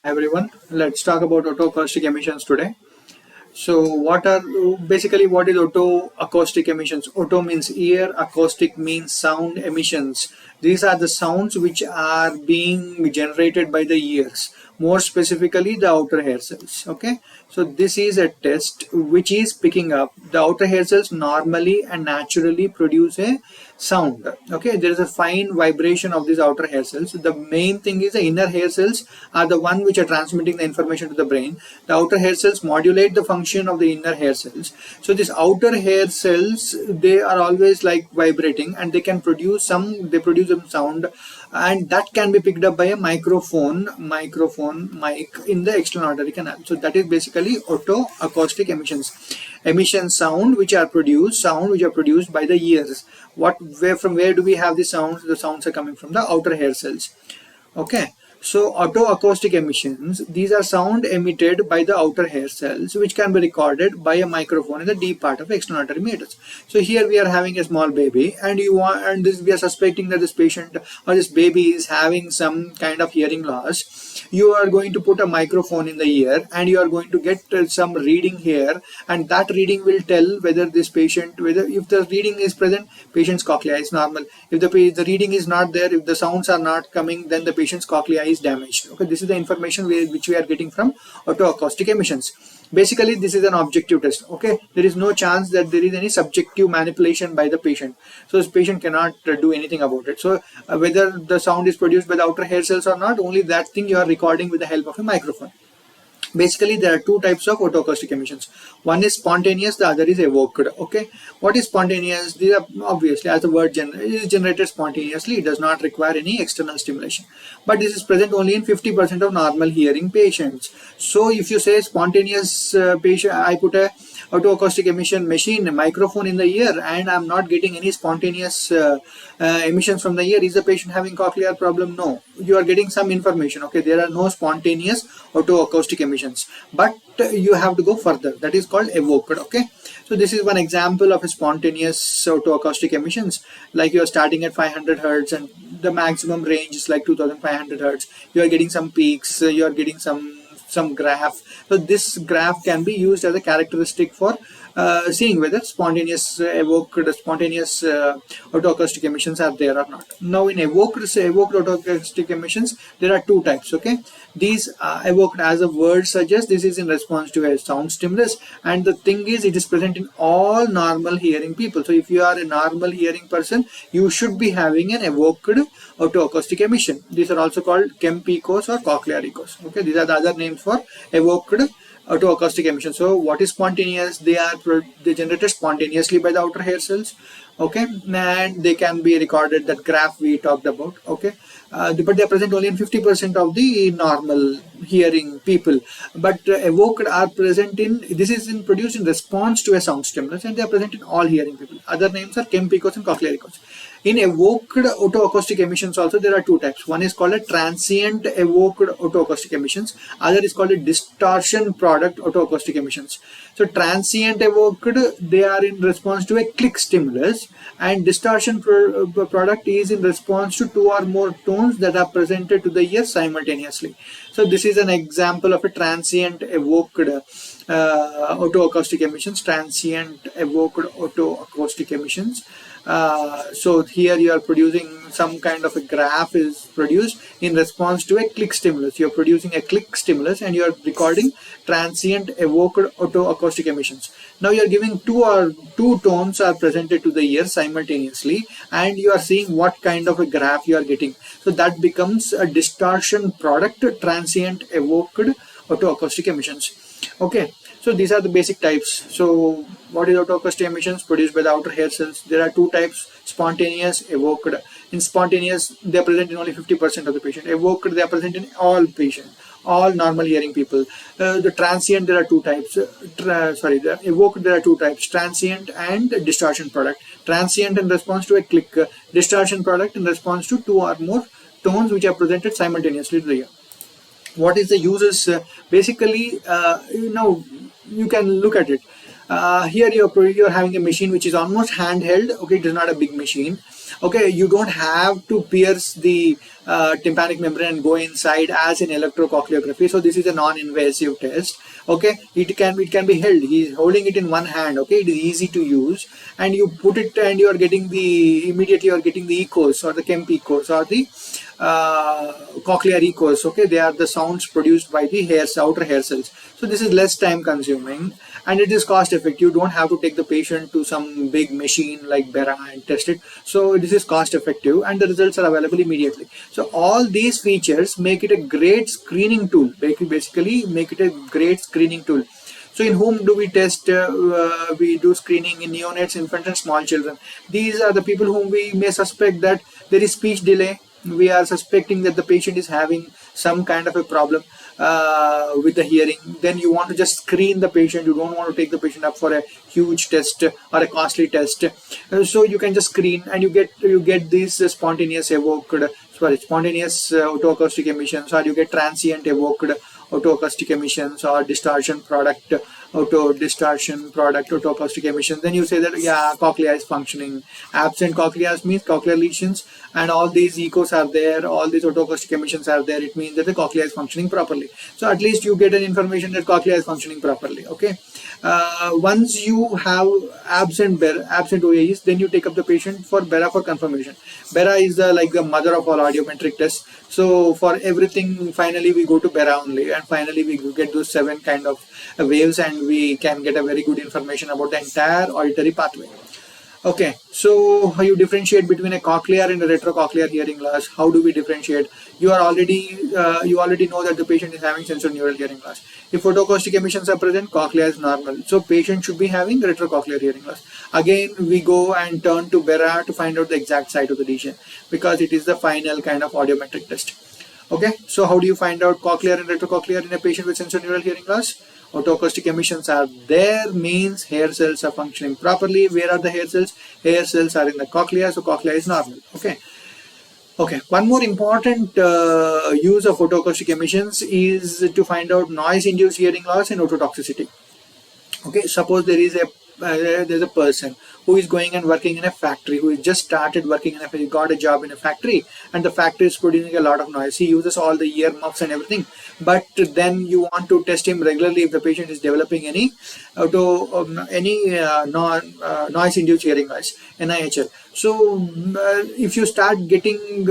Hi everyone, let's talk about acoustic emissions today. So what is acoustic emissions? Auto means ear, acoustic means sound emissions. These are the sounds which are being generated by the ears, more specifically the outer hair cells. Okay, so this is a test which is picking up the outer hair cells normally and naturally produce a sound. Okay, there is a fine vibration of these outer hair cells. The main thing is the inner hair cells are the one which are transmitting the information to the brain. The outer hair cells modulate the function of the inner hair cells. So these outer hair cells, they are always like vibrating, and they produce some sound, and that can be picked up by a mic in the external auditory canal. So that is basically auto acoustic emissions. Emission sound which are produced by the ears. From where do we have the sounds? The sounds are coming from the outer hair cells. Okay, so autoacoustic emissions, these are sound emitted by the outer hair cells, which can be recorded by a microphone in the deep part of external auditory meatus. So here we are having a small baby, and we are suspecting that this patient or this baby is having some kind of hearing loss. You are going to put a microphone in the ear, and you are going to get some reading here, and that reading will tell whether if the reading is present, patient's cochlea is normal. If the reading is not there, if the sounds are not coming, then the patient's cochlea is damaged. Okay, this is the information which we are getting from autoacoustic emissions. Basically, this is an objective test. Okay, there is no chance that there is any subjective manipulation by the patient. So this patient cannot do anything about it. So whether the sound is produced by the outer hair cells or not, only that thing you are recording with the help of a microphone. Basically, there are two types of autoacoustic emissions. One is spontaneous, the other is evoked. Okay, what is spontaneous? These are obviously, as the word is generated spontaneously. It does not require any external stimulation, but this is present only in 50% of normal hearing patients. So if you say spontaneous patient, I put a autoacoustic emission machine, a microphone in the ear, and I'm not getting any spontaneous emissions from the ear. Is the patient having cochlear problem? No, you are getting some information. Okay, there are no spontaneous autoacoustic emissions, but you have to go further. That is called evoked. Okay, so this is one example of a spontaneous autoacoustic emissions. Like you are starting at 500 hertz, and the maximum range is like 2500 hertz. You are getting some peaks. You are getting some graph. So this graph can be used as a characteristic for seeing whether spontaneous autoacoustic emissions are there or not. Now in evoked autoacoustic emissions, there are two types. Okay, these evoked, as the word suggests, this is in response to a sound stimulus, and the thing is, it is present in all normal hearing people. So if you are a normal hearing person, you should be having an evoked autoacoustic emission. These are also called Kemp-echoes or cochlear echoes. Okay, these are the other names for evoked autoacoustic emission. So what is spontaneous? They generated spontaneously by the outer hair cells. Okay, and they can be recorded, that graph we talked about. Okay, but they are present only in 50% of the normal hearing people. But evoked are present in, this is produced in response to a sound stimulus, and they are present in all hearing people. Other names are Kemp-echoes and cochlear echoes. In evoked autoacoustic emissions also, there are two types. One is called a transient evoked autoacoustic emissions. Other is called a distortion product autoacoustic emissions. So transient evoked, they are in response to a click stimulus, and distortion product is in response to two or more tones that are presented to the ear simultaneously. So this is an example of a transient evoked autoacoustic emissions. Transient evoked autoacoustic emissions. So here you are producing some kind of a graph is produced in response to a click stimulus. You are producing a click stimulus, and you are recording transient evoked autoacoustic emissions. Now you are giving two tones are presented to the ear simultaneously, and you are seeing what kind of a graph you are getting. So that becomes a distortion product, transient evoked autoacoustic emissions. Okay, so these are the basic types. So what is autoacoustic emissions? Produced by the outer hair cells. There are two types: spontaneous, evoked. In spontaneous, they are present in only 50% of the patient. Evoked, they are present in all patients, all normal hearing people. The transient, there are two types. The evoked, there are two types: transient and distortion product. Transient in response to a click, distortion product in response to two or more tones which are presented simultaneously to the ear. What is the uses? Basically, you can look at it. Here you're having a machine which is almost handheld. Okay, it is not a big machine. Okay, you don't have to pierce the tympanic membrane and go inside as in electrocochleography. So this is a non-invasive test. Okay, it can be held. He's holding it in one hand. Okay, it is easy to use, and you put it and you are getting the immediately you are getting the echoes or the Kemp echoes or the cochlear echoes. Okay, they are the sounds produced by the outer hair cells. So this is less time consuming and it is cost effective. You don't have to take the patient to some big machine like Bera and test it. So this is cost effective and the results are available immediately. So all these features make it a great screening tool. Basically make it a great screening tool. So in whom do we test? We do screening in neonates, infants and small children. These are the people whom we may suspect that there is speech delay. We are suspecting that the patient is having some kind of a problem with the hearing. Then you want to just screen the patient. You don't want to take the patient up for a huge test or a costly test. So you can just screen and you get these spontaneous otoacoustic emissions, or you get transient evoked otoacoustic emissions or distortion product otoacoustic emissions. Then you say that yeah, cochlea is functioning. Absent cochlea means cochlear lesions and all these echoes are there, all these otoacoustic emissions are there. It means that the cochlea is functioning properly. So at least you get an information that cochlea is functioning properly. Okay, once you have absent OAEs, then you take up the patient for Bera for confirmation. Bera is like the mother of all audiometric tests. So for everything, finally we go to Bera only, and finally we get those 7 kind of waves, and we can get a very good information about the entire auditory pathway. Okay, so how you differentiate between a cochlear and a retrocochlear hearing loss? How do we differentiate? You already know that the patient is having sensorineural hearing loss. If otoacoustic emissions are present, cochlea is normal. So patient should be having retrocochlear hearing loss. Again, we go and turn to Bera to find out the exact site of the lesion, because it is the final kind of audiometric test. Okay, so how do you find out cochlear and retrocochlear in a patient with sensorineural hearing loss? Otoacoustic emissions are there, means hair cells are functioning properly. Where are the hair cells? Hair cells are in the cochlea, so cochlea is normal. Okay. One more important use of otoacoustic emissions is to find out noise-induced hearing loss and ototoxicity. Okay, suppose there's a person who is going and working in a factory, who has just started working in he got a job in a factory, and the factory is producing a lot of noise. He uses all the ear muffs and everything, but then you want to test him regularly if the patient is developing any noise-induced hearing loss, NIHL. So if you start getting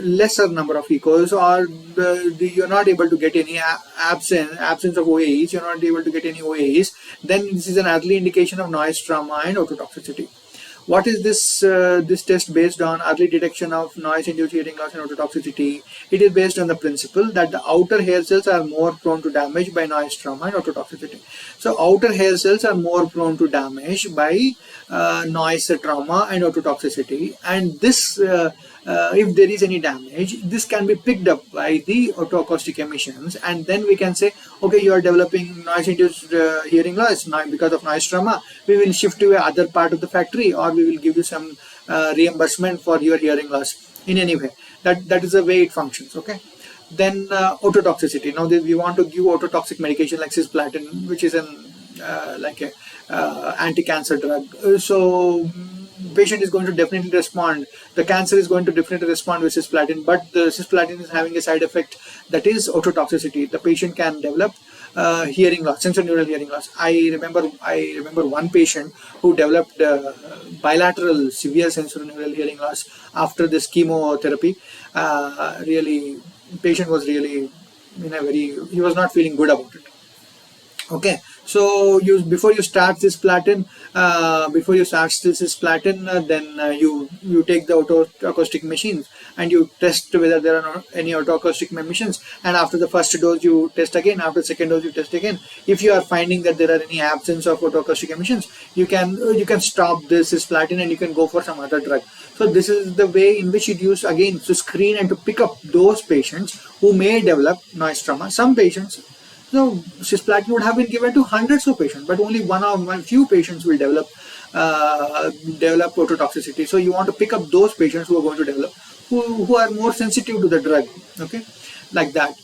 lesser number of echoes, or you're not able to get any absence of OAEs, you're not able to get any OAEs, then this is an early indication of noise trauma and ototoxicity. What is this test based on? Early detection of noise-induced hearing loss and ototoxicity. It is based on the principle that the outer hair cells are more prone to damage by noise trauma and ototoxicity. So outer hair cells are more prone to damage by noise trauma and ototoxicity, and this if there is any damage, this can be picked up by the otoacoustic emissions, and then we can say, okay, you are developing noise-induced hearing loss because of noise trauma. We will shift to another part of the factory, or we will give you some reimbursement for your hearing loss in any way. That is the way it functions. Okay. Then ototoxicity. Now we want to give ototoxic medication like cisplatin, which is like a anti-cancer drug. So patient is going to definitely respond. The cancer is going to definitely respond with cisplatin, but the cisplatin is having a side effect, that is ototoxicity. The patient can develop hearing loss, sensorineural hearing loss. I remember one patient who developed bilateral severe sensorineural hearing loss after this chemotherapy. Really, patient was really he was not feeling good about it. Okay, so before you start this cisplatin, then you take the otoacoustic machines and you test whether there are not any otoacoustic emissions, and after the first dose you test again, after the second dose you test again. If you are finding that there are any absence of otoacoustic emissions, you can stop this cisplatin and you can go for some other drug. So this is the way in which it used again to screen and to pick up those patients who may develop noise trauma. Some patients, so cisplatin would have been given to hundreds of patients, but only one few patients will develop ototoxicity. So you want to pick up those patients who are going to develop, who are more sensitive to the drug. Okay, like that.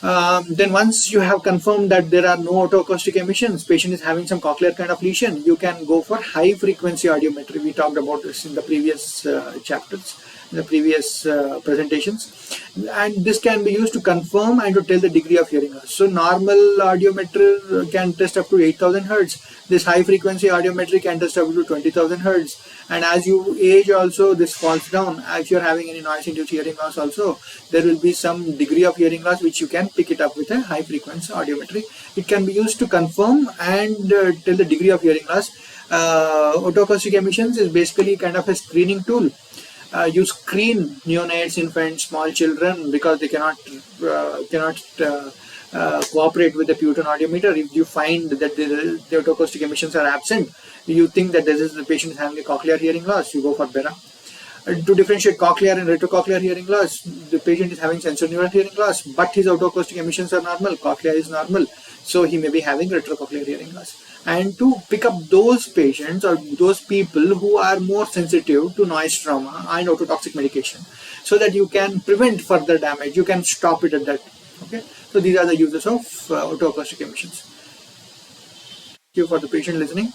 Then once you have confirmed that there are no autoacoustic emissions, patient is having some cochlear kind of lesion, you can go for high frequency audiometry. We talked about this in the previous chapters, in the previous presentations, and this can be used to confirm and to tell the degree of hearing loss. So normal audiometer can test up to 8,000 hertz. This high frequency audiometry can test up to 20,000 hertz. And as you age also, this falls down. If you're having any noise induced hearing loss also, there will be some degree of hearing loss which you can pick it up with a high frequency audiometry. It can be used to confirm and tell the degree of hearing loss. Autoacoustic emissions is basically kind of a screening tool. You screen neonates, infants, small children, because they cannot cooperate with the Puton audiometer. If you find that the autoacoustic emissions are absent, you think that the patient is having a cochlear hearing loss, you go for BERA. To differentiate cochlear and retrocochlear hearing loss, the patient is having sensorineural hearing loss, but his autoacoustic emissions are normal, cochlea is normal, so he may be having retrocochlear hearing loss. And to pick up those patients or those people who are more sensitive to noise trauma and ototoxic medication, so that you can prevent further damage, you can stop it at that. Okay, so these are the uses of autoacoustic emissions. Thank you for the patient listening.